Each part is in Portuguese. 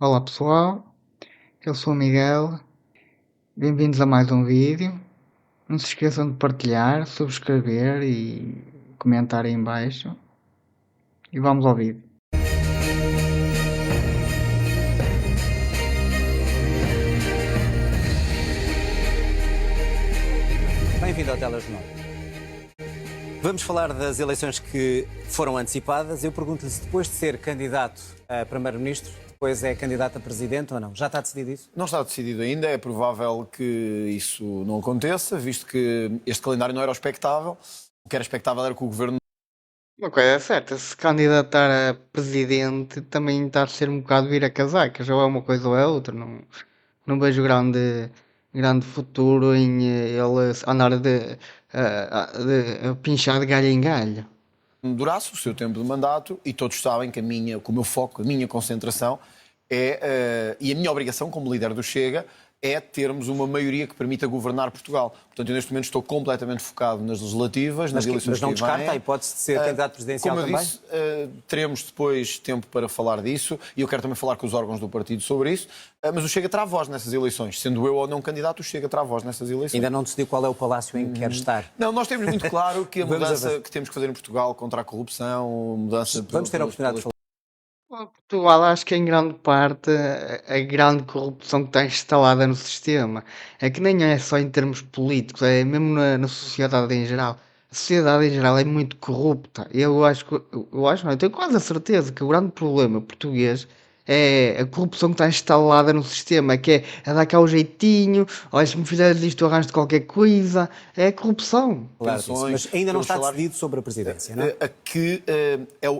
Olá pessoal, eu sou o Miguel, bem-vindos a mais um vídeo. Não se esqueçam de partilhar, subscrever e comentar aí em baixo. E vamos ao vídeo. Bem-vindo ao Telejornal. Vamos falar das eleições que foram antecipadas. Eu pergunto-lhe se depois de ser candidato a Primeiro-Ministro, depois é candidato a Presidente ou não. Já está decidido isso? Não está decidido ainda, é provável que isso não aconteça, visto que este calendário não era o expectável. O que era expectável era que o Governo... Uma coisa é certa, se candidatar a presidente também está a ser um bocado vir a casacas, ou é uma coisa ou é outra. Não vejo grande futuro em ele andar de pinchar de galho em galho. durasse o seu tempo de mandato, e todos sabem que que o meu foco, a minha concentração e a minha obrigação como líder do Chega é termos uma maioria que permita governar Portugal. Portanto, eu neste momento estou completamente focado nas legislativas, nas eleições Mas não que vêm. descarta a hipótese de ser candidato presidencial Como eu também? disse, teremos depois tempo para falar disso, e eu quero também falar com os órgãos do partido sobre isso, mas o Chega terá voz nessas eleições. Sendo eu ou não candidato, o Chega terá voz nessas eleições. Ainda não decidiu qual é o palácio em que quer estar. Não, nós temos muito claro que a Vamos mudança que temos que fazer em Portugal contra a corrupção, mudança... Vamos ter a oportunidade de falar. Portugal, acho que em grande parte a grande corrupção que está instalada no sistema é que nem é só em termos políticos, é mesmo na sociedade em geral. A sociedade em geral é muito corrupta. Não, eu tenho quase a certeza que o grande problema português é a corrupção que está instalada no sistema, que é dar cá o jeitinho, olha, se me fizeres isto, eu arranjo qualquer coisa. É a corrupção. Claro disso, mas ainda não está decidido sobre a presidência, não é?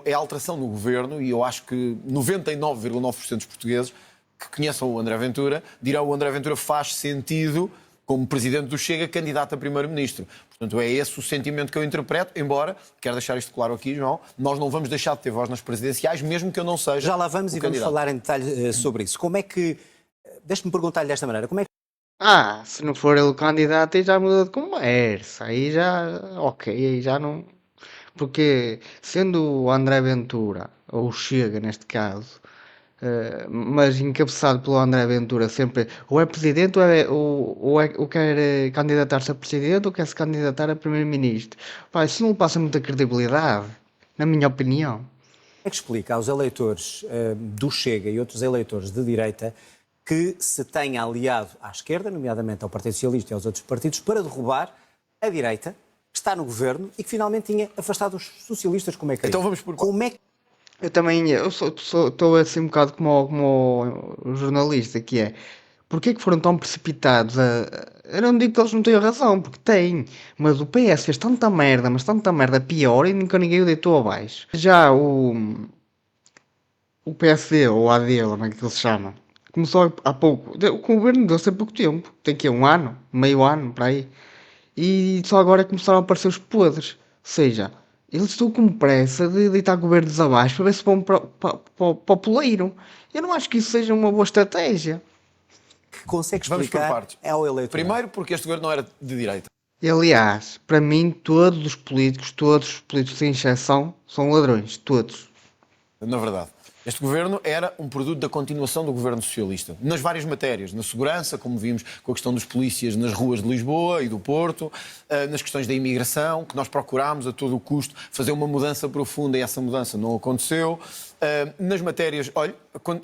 É a alteração no governo, e eu acho que 99,9% dos portugueses que conheçam o André Ventura dirão que o André Ventura faz sentido como presidente do Chega, candidato a primeiro-ministro. Portanto, é esse o sentimento que eu interpreto, embora, quero deixar isto claro aqui, João, nós não vamos deixar de ter voz nas presidenciais, mesmo que eu não seja Já lá vamos e vamos candidato. falar em detalhe sobre isso. Como é que... Deixe-me perguntar-lhe desta maneira. Como é que Se não for ele o candidato, aí já muda de conversa. Aí já, ok, aí já não. Porque sendo o André Ventura, ou o Chega neste caso, mas encabeçado pelo André Ventura, sempre ou é presidente ou quer candidatar-se a presidente ou quer se candidatar a primeiro-ministro. Pá, isso não passa muita credibilidade, na minha opinião. é que explica aos eleitores do Chega e outros eleitores de direita que se tenha aliado à esquerda, nomeadamente ao Partido Socialista e aos outros partidos, para derrubar a direita, que está no governo e que finalmente tinha afastado os socialistas, como é que é? Então vamos por... Como é que... Eu também, estou assim um bocado como o jornalista, que é, porque é que foram tão precipitados eu não digo que eles não tenham razão, porque têm, mas o PS fez tanta merda, mas tanta merda pior e nunca ninguém o deitou abaixo. Já o PSD, ou AD, ou como é que ele se chama, começou há pouco, o governo deu-se há pouco tempo, tem que um ano, meio ano, para aí, e só agora começaram a aparecer os podres. Ou seja, eles estão com pressa de deitar governos abaixo para ver se vão para o poleiro. Eu não acho que isso seja uma boa estratégia. consegue Vamos por explicar partes. ao eleitor? Primeiro, porque este governo não era de direita. E, aliás, para mim, todos os políticos sem exceção, são ladrões. Todos. Na verdade, este governo era um produto da continuação do governo socialista, nas várias matérias, na segurança, como vimos com a questão dos polícias nas ruas de Lisboa e do Porto, nas questões da imigração, que nós procurámos a todo o custo fazer uma mudança profunda e essa mudança não aconteceu. Nas matérias, olha,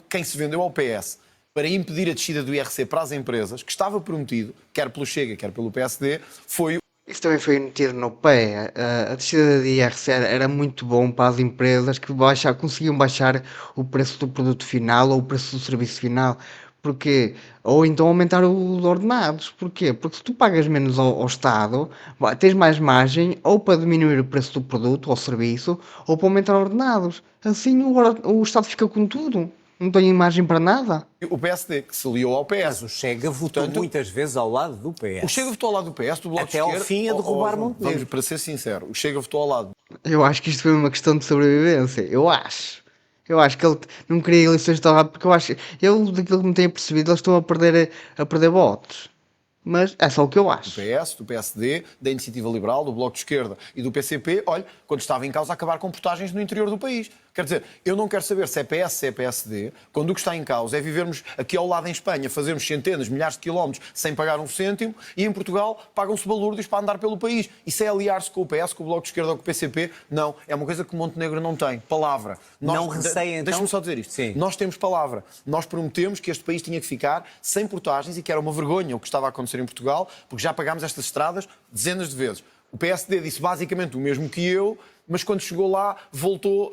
quem se vendeu ao PS para impedir a descida do IRC para as empresas, que estava prometido, quer pelo Chega, quer pelo PSD, foi... Isso também foi um tiro no pé. A descida de IRC era muito bom para as empresas que conseguiam baixar o preço do produto final ou o preço do serviço final. Porque, ou então aumentar os ordenados. Porquê? Porque se tu pagas menos ao Estado, tens mais margem ou para diminuir o preço do produto ou serviço ou para aumentar ordenados. Assim o Estado fica com tudo. Não tem margem para nada. O PSD, que se aliou ao Mas PS. o Chega votou muitas vezes ao lado do PS. O Chega votou ao lado do PS, do Bloco de Até ao Esquerda... fim a derrubar Montenegro. Vamos, para ser sincero, o Chega votou ao lado. Eu acho que isto foi uma questão de sobrevivência. Eu acho. Eu acho que ele não queria eleições tão rápido, porque daquilo que me tenho percebido, eles estão a perder votos. Mas é só o que eu Do acho. PS, do PSD, da Iniciativa Liberal, do Bloco de Esquerda e do PCP, olha, quando estava em causa acabar com portagens no interior do país. Quer dizer, eu não quero saber se é PS, se é PSD, quando o que está em causa é vivermos aqui ao lado em Espanha, fazermos centenas, milhares de quilómetros sem pagar um cêntimo, e em Portugal pagam-se balúrdios para andar pelo país. Isso é aliar-se com o PS, com o Bloco de Esquerda ou com o PCP? Não, é uma coisa que Montenegro não tem. Palavra. Não receia, então? Deixa-me só dizer isto. Sim. Nós temos palavra. Nós prometemos que este país tinha que ficar sem portagens e que era uma vergonha o que estava a acontecer em Portugal, porque já pagámos estas estradas dezenas de vezes. O PSD disse basicamente o mesmo que eu, mas quando chegou lá voltou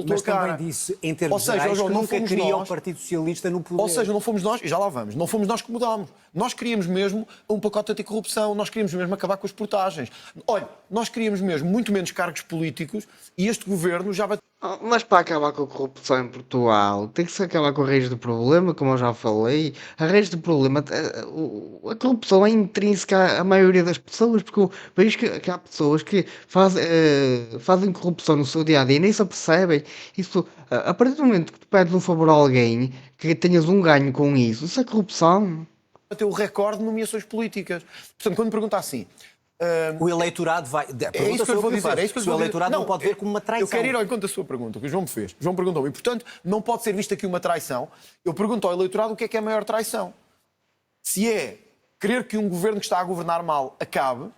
Mas a cara. também disse, em termos Ou seja, gerais, João, que não nunca fomos queria nós. o Partido Socialista no poder. Ou seja, não fomos nós, e já lá vamos, não fomos nós que mudámos. Nós queríamos mesmo um pacote anticorrupção, nós queríamos mesmo acabar com as portagens. Olha, nós queríamos mesmo muito menos cargos políticos e este governo já vai... Mas para acabar com a corrupção em Portugal, tem que se acabar com a raiz do problema, como eu já falei. A raiz do problema, a corrupção é intrínseca à maioria das pessoas, porque eu vejo que há pessoas que fazem corrupção no seu dia a dia e nem se apercebem. Isso, a partir do momento que tu pedes um favor a alguém, que tenhas um ganho com isso é corrupção. ter o recorde de nomeações políticas. Portanto, quando me pergunta assim... O eleitorado vai... É isso que eu vou dizer. Se o eleitorado não pode ver como uma traição. Eu quero ir ao encontro da sua pergunta, que o João me fez. O João perguntou-me. E, portanto, não pode ser vista aqui uma traição. Eu pergunto ao eleitorado o que é a maior traição. Se é querer que um governo que está a governar mal acabe,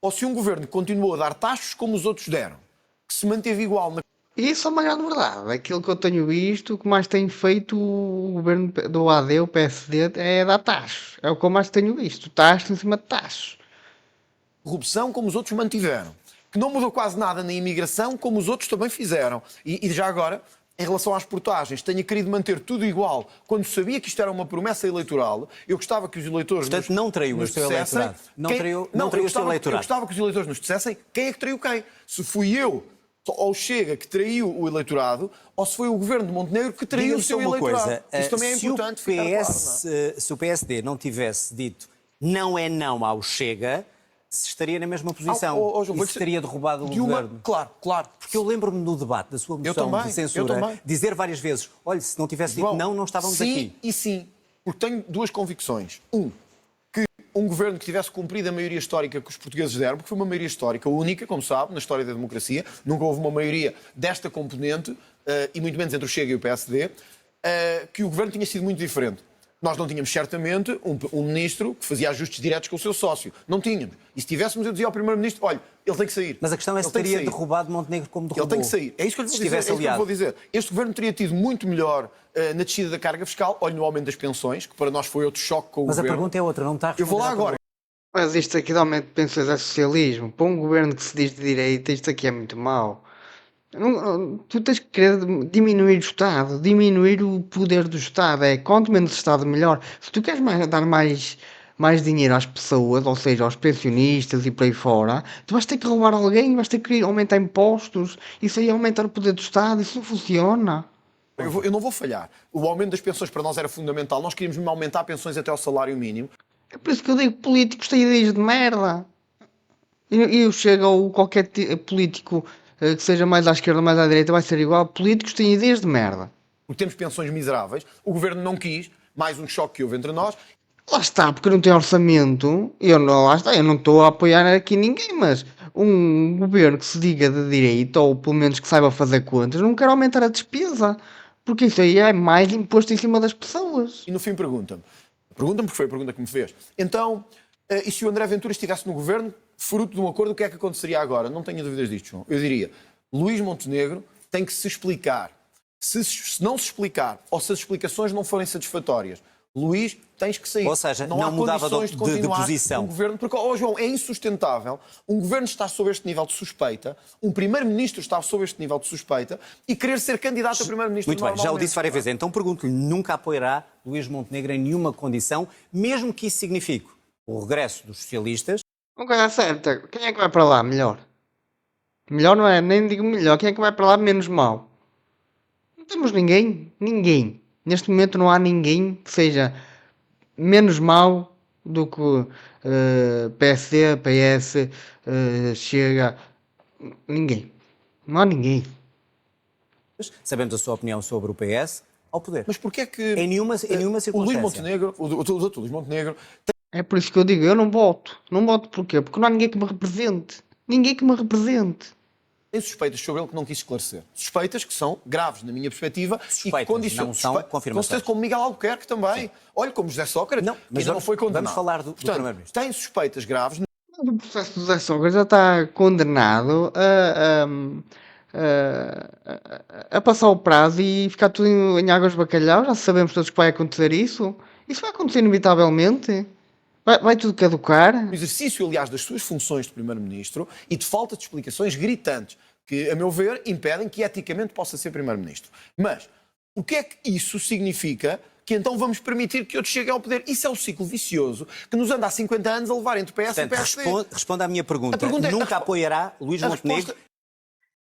ou se um governo continuou a dar taxas como os outros deram, que se manteve igual na... Isso é uma grande verdade. Aquilo que eu tenho visto, o que mais tem feito o governo do AD, o PSD, é dar taxas. É o que eu mais tenho visto. Taxas em cima de taxas. corrupção como os outros mantiveram, que não mudou quase nada na imigração como os outros também fizeram. E já agora, em relação às portagens, tenha querido manter tudo igual quando sabia que isto era uma promessa eleitoral. Eu gostava que os eleitores Portanto, não traiu o seu eleitorado. Não traiu o seu eleitorado. Eu gostava que os eleitores nos dissessem quem é que traiu quem. Se fui eu ou Chega que traiu o eleitorado, ou se foi o governo de Montenegro que traiu o seu eleitorado. Isso também é importante ficar claro, não é? Se o PSD não tivesse dito não é não ao Chega, se estaria na mesma posição e se teria derrubado o governo. Claro. Porque eu lembro-me no debate da sua moção de censura dizer várias vezes, olha, se não tivesse dito não estávamos aqui. Sim, porque tenho duas convicções. Que um governo que tivesse cumprido a maioria histórica que os portugueses deram, porque foi uma maioria histórica única, como sabe, na história da democracia, nunca houve uma maioria desta componente, e muito menos entre o Chega e o PSD, que o governo tinha sido muito diferente. Nós não tínhamos, certamente, um ministro que fazia ajustes diretos com o seu sócio. Não tínhamos. E se tivéssemos, eu dizia ao primeiro-ministro, olha, ele tem que sair. Mas a questão é se teria derrubado Montenegro como derrubou. Ele tem que sair. É isso que eu lhe vou dizer. Este governo teria tido muito melhor na descida da carga fiscal, olha no aumento das pensões, que para nós foi outro choque com o governo. Mas a pergunta é outra, não está a Eu vou lá agora. Mas isto aqui de aumento de pensões é socialismo. Para um governo que se diz de direita, isto aqui é muito mau. Tu tens que querer diminuir o Estado, diminuir o poder do Estado. Quanto menos Estado, melhor. Se tu queres dar mais dinheiro às pessoas, ou seja, aos pensionistas e por aí fora, tu vais ter que roubar alguém, vais ter que aumentar impostos. Isso aí é aumentar o poder do Estado. Isso não funciona. Eu não vou falhar. O aumento das pensões para nós era fundamental. Nós queríamos mesmo aumentar pensões até ao salário mínimo. É por isso que eu digo que políticos têm ideias de merda. E eu chego ou qualquer político que seja mais à esquerda ou mais à direita vai ser igual. Políticos têm ideias de merda. Porque temos pensões miseráveis. O governo não quis. Mais um choque que houve entre nós. Lá está, porque não tem orçamento. Lá está, eu não estou a apoiar aqui ninguém, mas um governo que se diga de direita, ou pelo menos que saiba fazer contas, não quer aumentar a despesa. Porque isso aí é mais imposto em cima das pessoas. E no fim pergunta-me, porque foi a pergunta que me fez, então, e se o André Ventura estivesse no governo, fruto de um acordo, o que é que aconteceria agora? Não tenho dúvidas disto, João. Eu diria, Luís Montenegro tem que se explicar. Se não se explicar, ou se as explicações não forem satisfatórias, Luís, tens que sair. Ou seja, não há mudava condições de continuar posição. um governo, porque, João, é insustentável um governo estar sob este nível de suspeita, um primeiro-ministro estar sob este nível de suspeita e querer ser candidato a primeiro-ministro. Muito bem, já o disse várias vezes. Então pergunto-lhe, nunca apoiará Luís Montenegro em nenhuma condição, mesmo que isso signifique o regresso dos socialistas? Uma coisa certa, quem é que vai para lá melhor? Melhor não é, nem digo melhor, quem é que vai para lá menos mal? Não temos ninguém. Neste momento não há ninguém que seja menos mau do que PSD, PS, Chega. Ninguém. Não há ninguém. Sabemos a sua opinião sobre o PS ao poder. Mas porquê é que Em nenhuma circunstância. o Luís Montenegro, o Luís Montenegro... É por isso que eu digo, eu não voto. Não voto porquê? Porque não há ninguém que me represente. tem suspeitas sobre ele que não quis esclarecer. Suspeitas que são graves, na minha perspectiva, Suspeitas, e que condicionam. não são confirmações. Com certeza, como Miguel Albuquerque também. Sim. Olha, como José Sócrates, Não, que mas ainda não foi condenado. vamos falar do Portanto, Primeiro-Ministro. tem suspeitas graves. O processo do José Sócrates já está condenado a passar o prazo e ficar tudo em águas de bacalhau. Já sabemos todos que vai acontecer isso. Isso vai acontecer inevitavelmente. Vai tudo caducar. No exercício, aliás, das suas funções de Primeiro-Ministro e de falta de explicações gritantes que, a meu ver, impedem que eticamente possa ser Primeiro-Ministro. Mas o que é que isso significa que então vamos permitir que outros cheguem ao poder? Isso é o ciclo vicioso que nos anda há 50 anos a levar entre o PS Portanto, e o PSD. responda à minha pergunta. A pergunta é- Nunca apoiará Luís A Montenegro? resposta-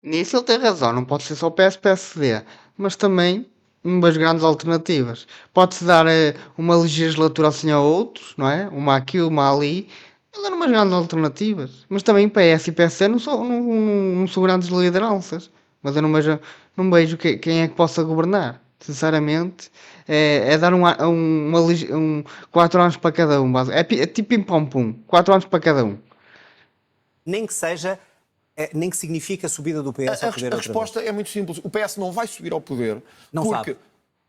Nisso ele tem razão. Não pode ser só PS-PSD. Mas também umas grandes alternativas. Pode-se dar uma legislatura assim a outros, não é? Uma aqui, uma ali. Ele dar umas grandes alternativas. Mas também PS e PSD não são grandes lideranças. Mas eu não vejo quem é que possa governar. Sinceramente, é dar 4 anos para cada um. É tipo pim-pom-pum. 4 anos para cada um. Nem que seja, nem que signifique a subida do PS A, ao poder a outra resposta é muito simples. O PS não vai subir ao poder Não porque, sabe.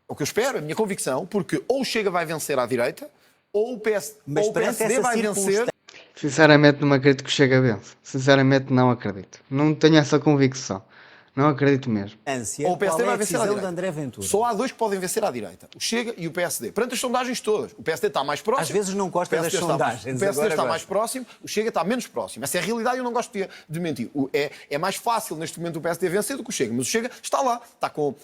o que eu espero, a minha convicção, porque ou o Chega vai vencer à direita, ou o, Mas ou o perante PSD essa vai vencer. circunstância- Sinceramente, não acredito que o Chega a vence. Sinceramente, não acredito. Não tenho essa convicção. Não acredito mesmo. Ou o PSD qual é vai a vencer à decisão de direita. André Ventura? Só há dois que podem vencer à direita, o Chega e o PSD. Perante as sondagens todas, o PSD está mais próximo. Às vezes não gosta o PSD das está mais- sondagens, O PSD agora está gosta. mais próximo, o Chega está menos próximo. Essa é a realidade e eu não gosto de mentir. É mais fácil neste momento o PSD vencer do que o Chega, mas o Chega está lá, está com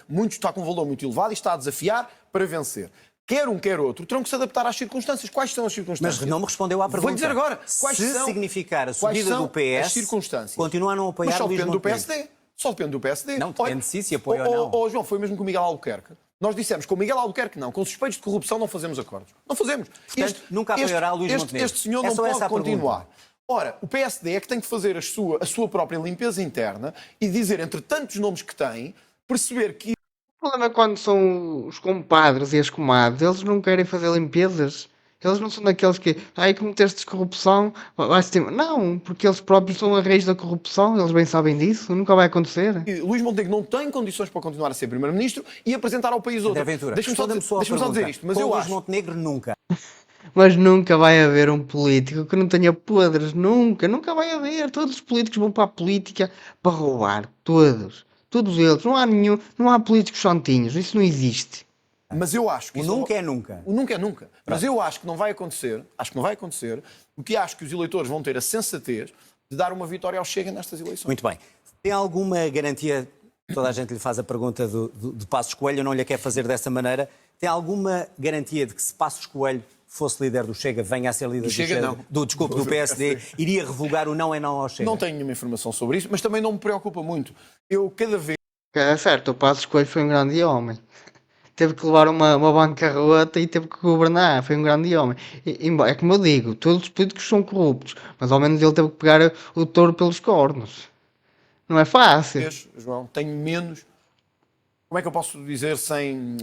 um valor muito elevado e está a desafiar para vencer. Quer um, quer outro, terão que se adaptar às circunstâncias. Quais são as circunstâncias? Mas não me respondeu à pergunta. Vou dizer agora. Quais Se são, significar a quais subida são do PS, as circunstâncias? continuar a não apoiar Mas só Luís depende do Montenegro. PSD. Só depende do PSD. Não, depende Olha, de si, se apoia ou não. João, foi mesmo com o Miguel Albuquerque. Nós dissemos com o Miguel Albuquerque não, com suspeitos de corrupção não fazemos acordos. Não fazemos. Portanto, nunca apoiará Luís Montenegro. Este senhor É não só essa pode a pergunta. continuar. Ora, o PSD é que tem que fazer a sua própria limpeza interna e dizer, entre tantos nomes que tem, perceber que O problema é quando são os compadres e as comadres, eles não querem fazer limpezas. Eles não são daqueles que, cometeste corrupção, vai-se ter... Não, porque eles próprios são a raiz da corrupção, eles bem sabem disso, nunca vai acontecer. Luís Montenegro não tem condições para continuar a ser Primeiro-Ministro e apresentar ao país outro. André Ventura, Deixa-me só responda-me dizer pergunta. isto, mas Com eu Luís acho... Montenegro nunca. Mas nunca vai haver um político que não tenha podres, nunca vai haver. Todos os políticos vão para a política para roubar, todos eles. Não há nenhum, não há políticos santinhos, isso não existe. Mas eu acho que O isso nunca é nunca. O nunca é nunca. Mas eu acho que não vai acontecer, porque acho que os eleitores vão ter a sensatez de dar uma vitória ao Chega nestas eleições. Muito bem. Tem alguma garantia, toda a gente lhe faz a pergunta de Passos Coelho, eu não lhe quero fazer dessa maneira, tem alguma garantia de que se Passos Coelho fosse líder do Chega, venha a ser líder do Chega, não. do PSD, iria revogar o não é não ao Chega? Não tenho nenhuma informação sobre isso, mas também não me preocupa muito. Eu cada vez É certo, o Passos Coelho foi um grande homem. Teve que levar uma bancarrota e teve que governar. Foi um grande homem. É como eu digo, todos os políticos são corruptos, mas ao menos ele teve que pegar o touro pelos cornos. Não é fácil. João, tenho menos... Como é que eu posso dizer sem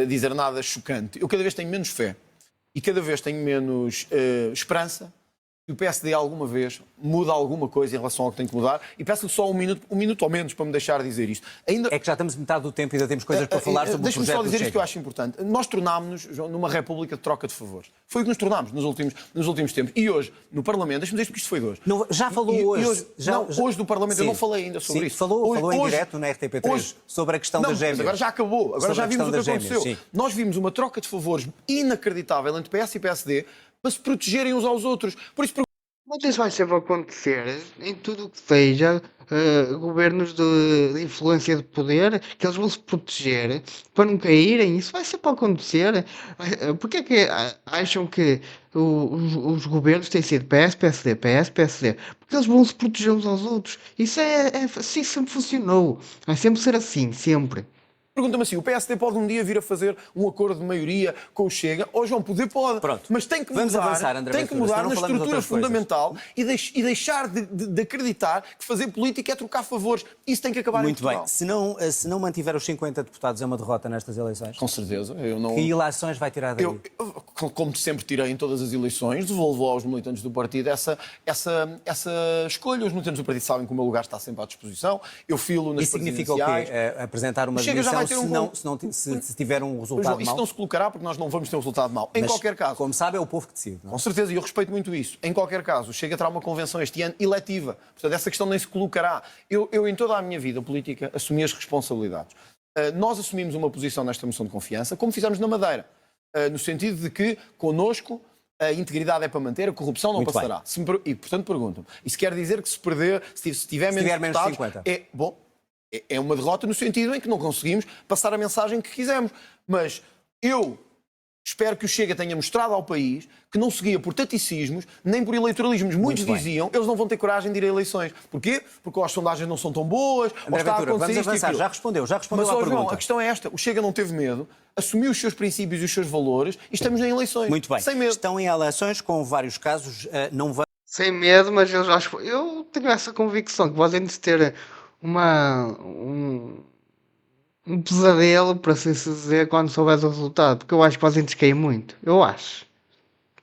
dizer nada chocante? Eu cada vez tenho menos fé e cada vez tenho menos esperança que o PSD alguma vez muda alguma coisa em relação ao que tem que mudar. E peço-lhe só um minuto ou menos para me deixar dizer isto. Ainda... É que já estamos metade do tempo e ainda temos coisas para falar sobre o Deixa-me projeto só do dizer isto Chega. que eu acho importante. Nós tornámos-nos, João, numa república de troca de favores. Foi o que nos tornámos nos últimos tempos. E hoje, no Parlamento, deixa-me dizer porque isto foi de hoje. Não, já falou E hoje. hoje no Parlamento, Sim. eu não falei ainda sobre Sim, isso. Falou em Hoje- direto na RTP3 hoje- sobre a questão Não, das mas gêmeas. agora já acabou. Agora Sobre já a vimos o que questão das aconteceu. gêmeas, sim. Nós vimos uma troca de favores inacreditável entre PS e PSD para se protegerem uns aos outros. Por isso, Mas isso vai sempre acontecer em tudo o que seja governos de influência de poder, que eles vão se proteger para não caírem. Isso vai sempre acontecer. Porque é que acham que os governos têm sido PS, PSD, PS, PSD? Porque eles vão se proteger uns aos outros. Isso assim sempre funcionou. Vai sempre ser assim, sempre. pergunta-me assim, o PSD pode um dia vir a fazer um acordo de maioria com o Chega? Ou João, poder pode. Pronto. Mas tem que Vamos mudar, avançar, André tem que Ventura, mudar senão na falamos de estrutura outras coisas. fundamental e deixar de acreditar que fazer política é trocar favores. Isso tem que acabar Muito em Portugal. bem. Se não mantiver os 50 deputados é uma derrota nestas eleições? Com certeza. Eu não... Que ilações vai tirar daí? como sempre tirei em todas as eleições, devolvo aos militantes do partido essa escolha. Os militantes do partido sabem que o meu lugar está sempre à disposição. Eu filo nas Isso significa o quê? presidenciais. Apresentar uma O Chega já demissão vai ter se tiver um resultado João, isso mau? não se colocará porque nós não vamos ter um resultado mau. Em Mas, qualquer caso. como sabe, é o povo que decide. Não é? Com certeza, e eu respeito muito isso. Em qualquer caso, o Chega terá uma convenção este ano eletiva. Portanto, essa questão nem se colocará. Eu em toda a minha vida política, assumi as responsabilidades. Nós assumimos uma posição nesta moção de confiança, como fizemos na Madeira. No sentido de que, connosco, a integridade é para manter, a corrupção não Muito passará. E, portanto, pergunto-me, isso quer dizer que se perder, se tiver menos menos de deputados, 50. É uma derrota no sentido em que não conseguimos passar a mensagem que quisemos. Mas eu espero que o Chega tenha mostrado ao país que não seguia por taticismos, nem por eleitoralismos. Muitos bem. diziam, eles não vão ter coragem de ir a eleições. Porquê? Porque ou as sondagens não são tão boas, ou André está a Ventura, acontecer vamos isto e avançar. aquilo. Já respondeu Mas, à João, pergunta. a questão é esta. O Chega não teve medo, assumiu os seus princípios e os seus valores e estamos em eleições. Muito bem. Sem medo. Estão em eleições com vários casos. Não vai... Sem medo, mas eu tenho essa convicção que podem ter um pesadelo, para assim se dizer, quando souber o resultado. Porque eu acho que podem descair muito. Eu acho.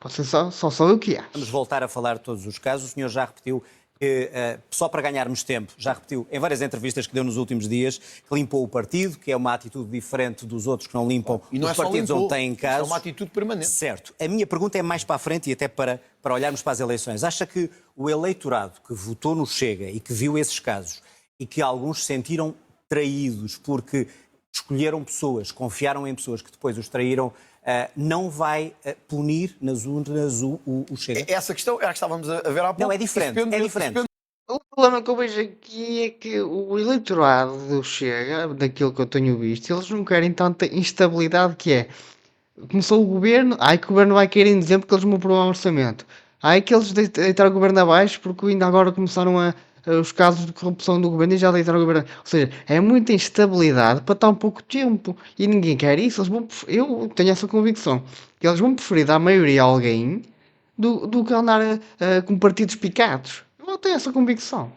Pode ser só sou eu que acho. Vamos voltar a falar de todos os casos. O senhor já repetiu que, só para ganharmos tempo, já repetiu em várias entrevistas que deu nos últimos dias, que limpou o partido, que é uma atitude diferente dos outros que não limpam E não os é só partidos limpou, onde têm isto casos. é uma atitude permanente. Certo. A minha pergunta é mais para a frente e até para olharmos para as eleições. Acha que o eleitorado que votou no Chega e que viu esses casos e que alguns se sentiram traídos porque escolheram pessoas, confiaram em pessoas que depois os traíram, não vai punir nas urnas o Chega? Essa questão era a que estávamos a ver há pouco. Não, é diferente. Isso É diferente. O problema que eu vejo aqui é que o eleitorado do Chega, daquilo que eu tenho visto, eles não querem tanta instabilidade que é. Começou o governo, ai que o governo vai cair em dezembro porque eles vão aprovar um orçamento. Ai que eles deitaram o governo abaixo porque ainda agora começaram os casos de corrupção do governo e já deitaram o governo. Ou seja, é muita instabilidade para tão pouco tempo. E ninguém quer isso. Eu tenho essa convicção. Que eles vão preferir dar maioria a alguém do que andar com partidos picados. Eu tenho essa convicção.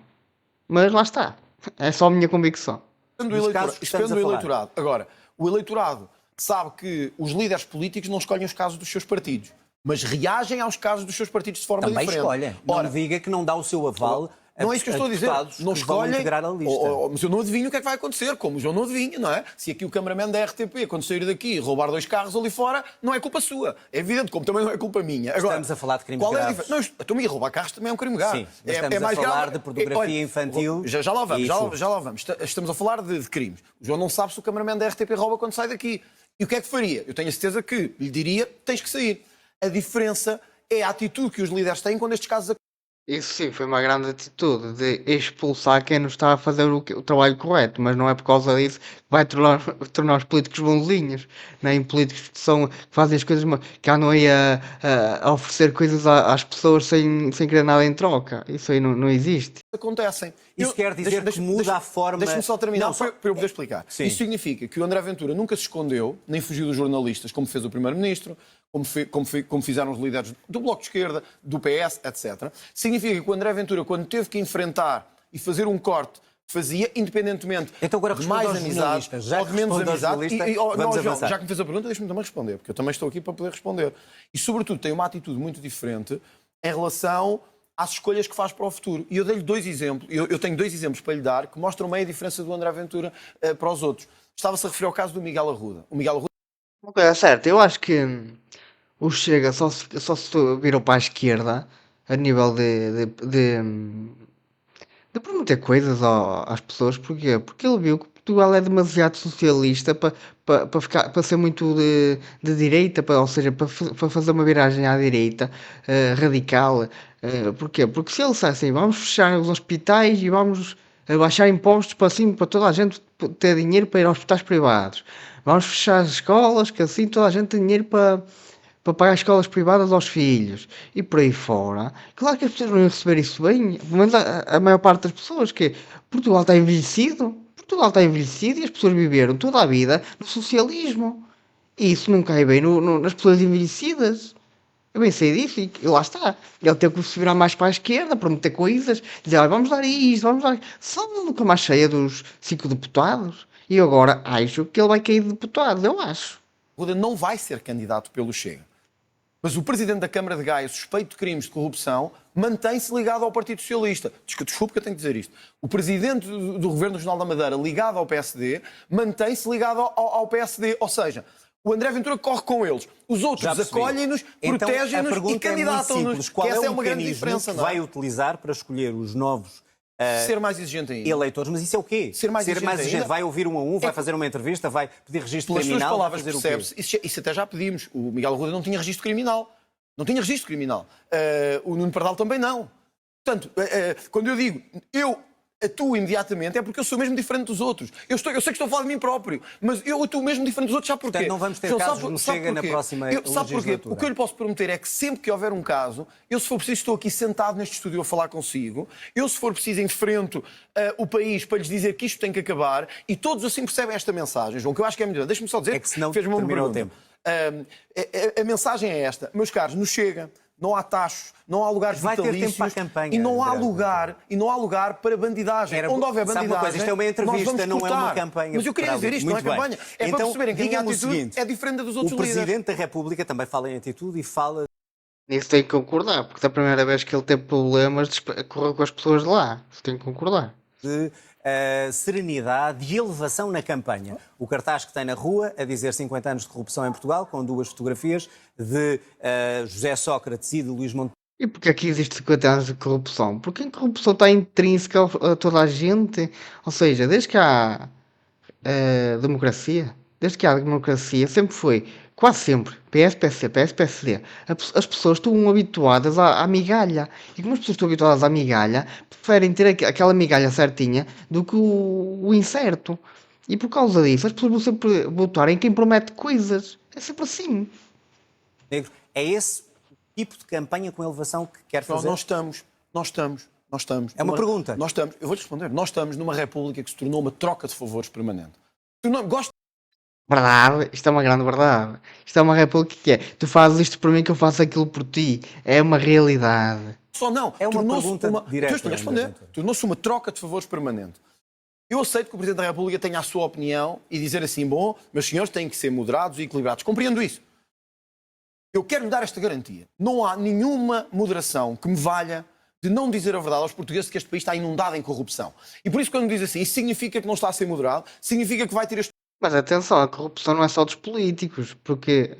Mas lá está. É só a minha convicção. Nos casos que estamos a falar. Eleitorado. Agora, o eleitorado sabe que os líderes políticos não escolhem os casos dos seus partidos, mas reagem aos casos dos seus partidos de forma Também diferente. escolhem. Ora, não diga que não dá o seu aval não é isso que eu estou a dizer. Não que vão escolhem. integrar a lista. Mas eu não adivinho o que é que vai acontecer, como o João não adivinha, não é? Se aqui o cameraman da RTP, quando sair daqui e roubar 2 carros ali fora, não é culpa sua. É evidente, como também não é culpa minha. Agora, Estamos a falar de crimes qual é a graves. diferença? Não, também roubar carros também é um crime grave. Sim, mas estamos a falar de pornografia infantil Já lá vamos, e já lá vamos. Estamos a falar de crimes. O João não sabe se o cameraman da RTP rouba quando sai daqui. E o que é que faria? Eu tenho a certeza que lhe diria, tens que sair. A diferença é a atitude que os líderes têm quando estes casos acontecem. Isso sim, foi uma grande atitude de expulsar quem não está a fazer o trabalho correto, mas não é por causa disso que vai tornar os políticos bonzinhos, nem políticos que fazem as coisas, que andam aí a oferecer coisas às pessoas sem querer nada em troca. Isso aí não existe. Acontecem. Isso quer dizer que muda a forma... Deixa-me só terminar Não, só- para eu poder explicar. Sim. Isso significa que o André Ventura nunca se escondeu, nem fugiu dos jornalistas, como fez o Primeiro-Ministro, como fizeram os líderes do Bloco de Esquerda, do PS, etc. Significa que o André Ventura, quando teve que enfrentar e fazer um corte, fazia, independentemente Então agora de responda mais aos amizade jornalistas. Já ou de menos responde aos amizade. jornalistas, vamos João, avançar. já que me fez a pergunta, deixa-me também responder, porque eu também estou aqui para poder responder. E, sobretudo, tem uma atitude muito diferente em relação às escolhas que faz para o futuro. E eu dei-lhe 2 exemplos, eu tenho 2 exemplos para lhe dar que mostram bem a diferença do André Ventura para os outros. Estava-se a referir ao caso do Miguel Arruda. O Miguel Arruda Uma coisa certa, eu acho que o Chega só se virou para a esquerda a nível de prometer coisas às pessoas. Porquê? Porque ele viu que Portugal é demasiado socialista para ser muito de direita, ou seja, para fazer uma viragem à direita radical. Porquê? Porque se ele disser assim, vamos fechar os hospitais e vamos baixar impostos para cima, para toda a gente ter dinheiro para ir a hospitais privados. Vamos fechar as escolas, que assim toda a gente tem dinheiro para pagar escolas privadas aos filhos e por aí fora. Claro que as pessoas não iam receber isso bem, pelo menos a maior parte das pessoas, que Portugal está envelhecido. Portugal está envelhecido e as pessoas viveram toda a vida no socialismo. E isso não cai bem nas pessoas envelhecidas. Eu bem sei disso e lá está. Ele teve que se virar mais para a esquerda, prometer coisas, dizer, olha, vamos dar isto, vamos dar... Só nunca mais cheia dos 5 deputados. E agora acho que ele vai cair de deputado, eu acho. não vai ser candidato pelo Chega. Mas o presidente da Câmara de Gaia, suspeito de crimes de corrupção, mantém-se ligado ao Partido Socialista. Desculpe que eu tenho que dizer isto. O presidente do Governo Regional da Madeira, ligado ao PSD, mantém-se ligado ao PSD. Ou seja, o André Ventura corre com eles. Os outros acolhem-nos, então, protegem-nos e candidatam-nos. Qual é Essa o é uma grande mecanismo diferença, que não é? vai utilizar para escolher os novos Ser mais exigente ainda. eleitores? Mas isso é o quê? Ser mais exigente ainda? Vai ouvir um a um, vai fazer uma entrevista, vai pedir registro Pelas suas criminal, palavras vai fazer o quê? percebe-se, isso até já pedimos. O Miguel Arruda não tinha registro criminal. Não tinha registro criminal. O Nuno Pardal também não. Portanto, quando eu digo eu atuo imediatamente, é porque eu sou mesmo diferente dos outros. Eu sei que estou a falar de mim próprio, mas eu atuo mesmo diferente dos outros. Sabe porquê? Portanto, não vamos ter João, casos no Chega na próxima Sabe porquê? legislatura. O que eu lhe posso prometer é que sempre que houver um caso, eu, se for preciso, estou aqui sentado neste estúdio a falar consigo. Eu, se for preciso, enfrento o país para lhes dizer que isto tem que acabar, e todos assim percebem esta mensagem, João, que eu acho que é melhor. Deixa-me só dizer É que senão fez-me uma termina o pergunta. tempo. A mensagem é esta. Meus caros, no Chega, não há tachos, não há lugares Vai ter tempo vitalícios para a campanha, e não há André. lugar para bandidagem. Onde houver Sabe bandidagem, uma coisa, isto é uma nós entrevista, vamos não é uma cortar. campanha. Mas eu queria dizer isto, Muito não é bem. campanha. É para Então, perceberem que a minha diga-me o atitude seguinte, é diferente da dos outros o líderes. Presidente da República também fala em atitude e fala Nisso tenho que concordar, porque da primeira vez que ele teve problemas, correu com as pessoas de lá. Isso tenho que concordar. de serenidade e elevação na campanha. O cartaz que tem na rua a dizer 50 anos de corrupção em Portugal, com duas fotografias de José Sócrates e de Luís Montenegro. E porque aqui existe 50 anos de corrupção? Porque a corrupção está intrínseca a toda a gente. Ou seja, desde que há democracia, sempre foi, quase sempre, PS, PSD, PS, PSD. As pessoas estão habituadas à migalha. E como as pessoas estão habituadas à migalha, preferem ter aquela migalha certinha do que o incerto. E por causa disso, as pessoas vão sempre votar em quem promete coisas. É sempre assim. É esse tipo de campanha com elevação que quer fazer? Nós estamos. É uma pergunta. Nós estamos, eu vou-te responder, nós estamos numa república que se tornou uma troca de favores permanente. Gosto Verdade, isto é uma grande verdade. Isto é uma república que é, tu fazes isto por mim que eu faço aquilo por ti. É uma realidade. só não. É uma pergunta direta, Estou a responder. André Ventura. Tornou-se uma troca de favores permanente. Eu aceito que o Presidente da República tenha a sua opinião e dizer assim, bom, meus senhores têm que ser moderados e equilibrados. Compreendo isso. Eu quero lhe dar esta garantia. Não há nenhuma moderação que me valha de não dizer a verdade aos portugueses que este país está inundado em corrupção. E por isso, quando me diz assim, isso significa que não está a ser moderado, significa que vai ter este... Mas atenção, a corrupção não é só dos políticos, porque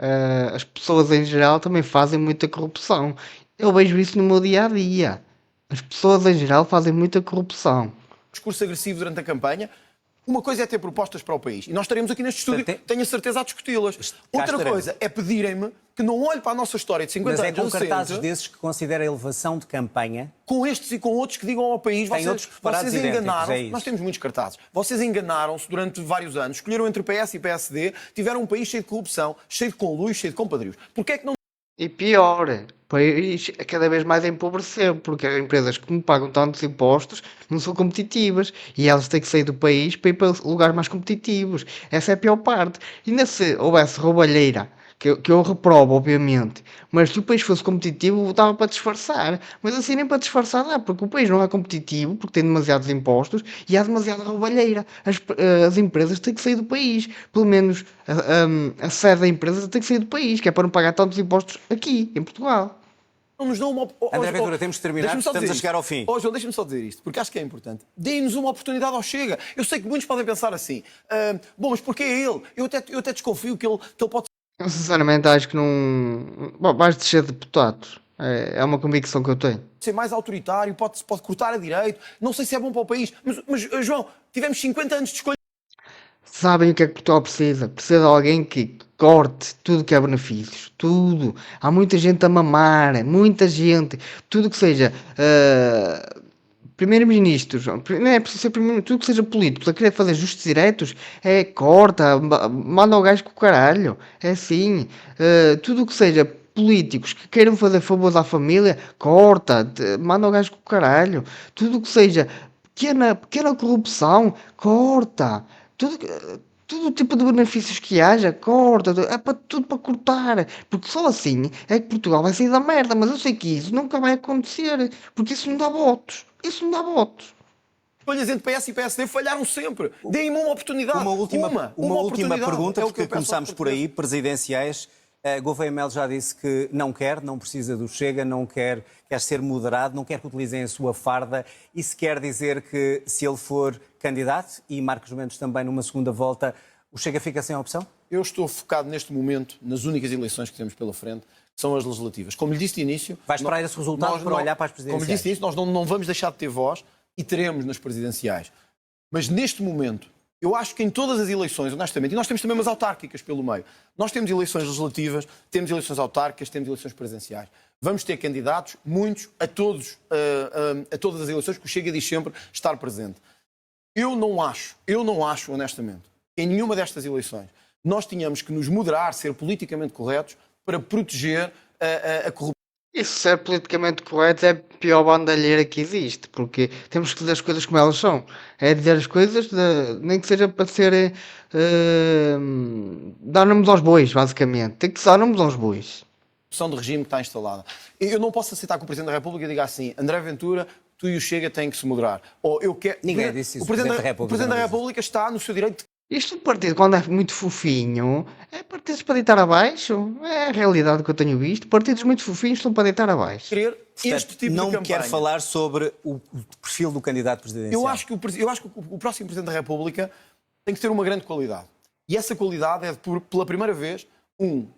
as pessoas em geral também fazem muita corrupção. Eu vejo isso no meu dia a dia. As pessoas em geral fazem muita corrupção. discurso agressivo durante a campanha. Uma coisa é ter propostas para o país. E nós estaremos aqui neste estúdio, tenho a certeza, a discuti-las. Outra coisa é pedirem-me que não olhe para a nossa história de 50 Mas é anos com cartazes recente, desses que considera a elevação de campanha. com estes e com outros que digam ao país, Tem outros preparados vocês idênticos, enganaram-se. é isso. Nós temos muitos cartazes. Vocês enganaram-se durante vários anos, escolheram entre PS e PSD, tiveram um país cheio de corrupção, cheio de conluios, cheio de compadrios. Porquê é que não... E pior, o país cada vez mais empobreceu, porque as empresas que me pagam tantos impostos não são competitivas e elas têm que sair do país para ir para lugares mais competitivos. Essa é a pior parte. E ainda se houvesse roubalheira, que eu reprovo, obviamente, mas se o país fosse competitivo, dava para disfarçar. Mas assim nem para disfarçar dá, porque o país não é competitivo, porque tem demasiados impostos e há demasiada roubalheira. As empresas têm que sair do país. Pelo menos a sede da empresa tem que sair do país, que é para não pagar tantos impostos aqui, em Portugal. Não nos dão uma... André Ventura, temos de terminar, Deixa-me só estamos dizer a chegar isto. ao fim. João, deixa-me só dizer isto, porque acho que é importante. Deem-nos uma oportunidade ao Chega. Eu sei que muitos podem pensar assim, bom, mas porquê é ele? Eu até desconfio que ele pode... Eu sinceramente acho que não. Bom, vais descer de deputados. É uma convicção que eu tenho. ser mais autoritário, pode cortar a direito. Não sei se é bom para o país. Mas João, tivemos 50 anos de escolha. Sabem o que é que Portugal precisa? Precisa de alguém que corte tudo que é benefícios. Tudo. Há muita gente a mamar. Muita gente. Tudo que seja. Primeiro-ministros, não é preciso ser primeiro, tudo que seja político, a querer fazer justos diretos, corta, manda o gajo com o caralho, é assim, tudo que seja políticos que queiram fazer favores à família, corta, manda o gajo com o caralho, tudo que seja pequena corrupção, corta, todo tipo de benefícios que haja, corta, é para tudo para cortar, porque só assim é que Portugal vai sair da merda, mas eu sei que isso nunca vai acontecer, porque isso não dá votos. Isso não dá votos. Escolhas entre PS e PSD falharam sempre. Deem-me uma oportunidade. Uma última oportunidade. pergunta, É o que porque eu peço aos começámos por aí, presidenciais. Gouveia Melo já disse que não quer, não precisa do Chega, não quer, quer ser moderado, não quer que utilizem a sua farda. Isso quer dizer que, se ele for candidato, e Marcos Mendes também numa segunda volta, o Chega fica sem opção? Eu estou focado neste momento nas únicas eleições que temos pela frente, que são as legislativas. Como lhe disse de início... Vai esperar esse resultado para olhar para as presidenciais? Como lhe disse de início, nós não vamos deixar de ter voz e teremos nas presidenciais. Mas neste momento, eu acho que em todas as eleições, honestamente, e nós temos também umas autárquicas pelo meio, nós temos eleições legislativas, temos eleições autárquicas, temos eleições presidenciais. Vamos ter candidatos, muitos, a todas as eleições, que o Chega diz sempre estar presente. Eu não acho, honestamente, que em nenhuma destas eleições nós tínhamos que nos moderar, ser politicamente corretos, para proteger a corrupção. Isso, ser politicamente correto, é a pior bandalheira que existe, porque temos que dizer as coisas como elas são. É dizer as coisas, nem que seja para ser. Dar nomes aos bois, basicamente. Tem que dar nomes aos bois. De regime que está instalada. Eu não posso aceitar que o Presidente da República diga assim: André Ventura, tu e o Chega têm que se moderar. Ou eu quero... Ninguém disse isso. O Presidente da República está no seu direito de... Isto do partido, quando é muito fofinho, é partidos para deitar abaixo. É a realidade que eu tenho visto. Partidos muito fofinhos estão para deitar abaixo. querer este tipo não de campanha. quer falar sobre o perfil do candidato presidencial. Eu acho que o próximo Presidente da República tem que ter uma grande qualidade. E essa qualidade é, pela primeira vez,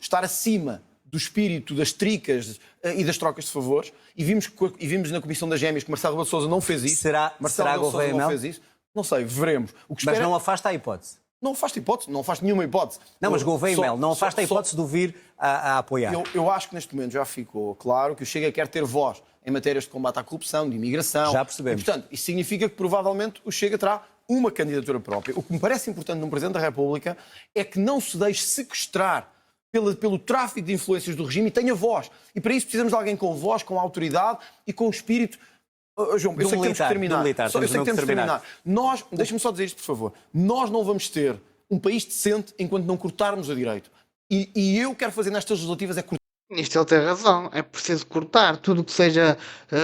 estar acima do espírito das tricas e das trocas de favores. E vimos na Comissão das Gêmeas que Marcelo Rebelo de Sousa não fez isso. Será Gouveia Melo? Fez isso. Não sei, veremos. O que Mas espera... não afasta a hipótese. Não afasta hipótese, não afasta nenhuma hipótese. Não, mas Gouveia Melo não afasta a hipótese de o vir a apoiar. Eu acho que neste momento já ficou claro que o Chega quer ter voz em matérias de combate à corrupção, de imigração. Já percebemos. E, portanto, isso significa que provavelmente o Chega terá uma candidatura própria. O que me parece importante num Presidente da República é que não se deixe sequestrar pelo tráfico de influências do regime e tenha voz. E para isso precisamos de alguém com voz, com autoridade e com espírito... João, eu sei que temos que terminar. Eu sei que temos que terminar. Deixa-me só dizer isto, por favor. Nós não vamos ter um país decente enquanto não cortarmos a direito. E eu quero fazer nestas legislativas é cortar. Nisto ele tem razão. É preciso cortar tudo o que seja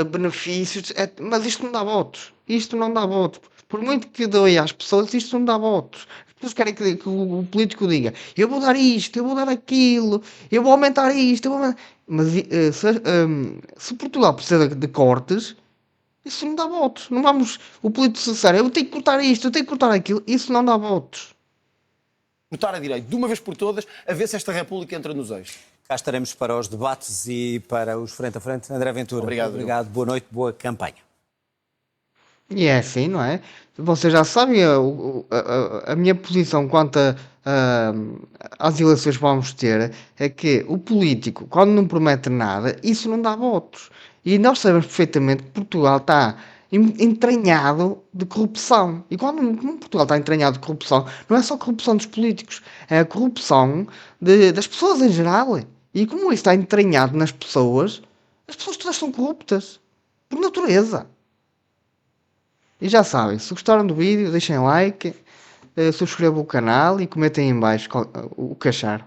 benefícios. Mas isto não dá votos. Isto não dá votos. Por muito que doe às pessoas, isto não dá votos. As pessoas querem que o político diga: eu vou dar isto, eu vou dar aquilo, eu vou aumentar isto. Mas se Portugal precisa de cortes, isso não dá votos. Não vamos. O político necessário, eu tenho que cortar isto, eu tenho que cortar aquilo. Isso não dá votos. Cortar a direito, de uma vez por todas, a ver se esta República entra nos eixos. Cá estaremos para os debates e para os frente a frente. André Ventura, obrigado. Boa noite, boa campanha. E é assim, não é? Vocês já sabem a minha posição quanto às eleições que vamos ter é que o político, quando não promete nada, isso não dá votos. E nós sabemos perfeitamente que Portugal está entranhado de corrupção. E como Portugal está entranhado de corrupção, não é só a corrupção dos políticos, é a corrupção das pessoas em geral. E como isso está entranhado nas pessoas, as pessoas todas são corruptas, por natureza. E já sabem, se gostaram do vídeo, deixem like, subscrevam o canal e comentem em baixo o que acharam.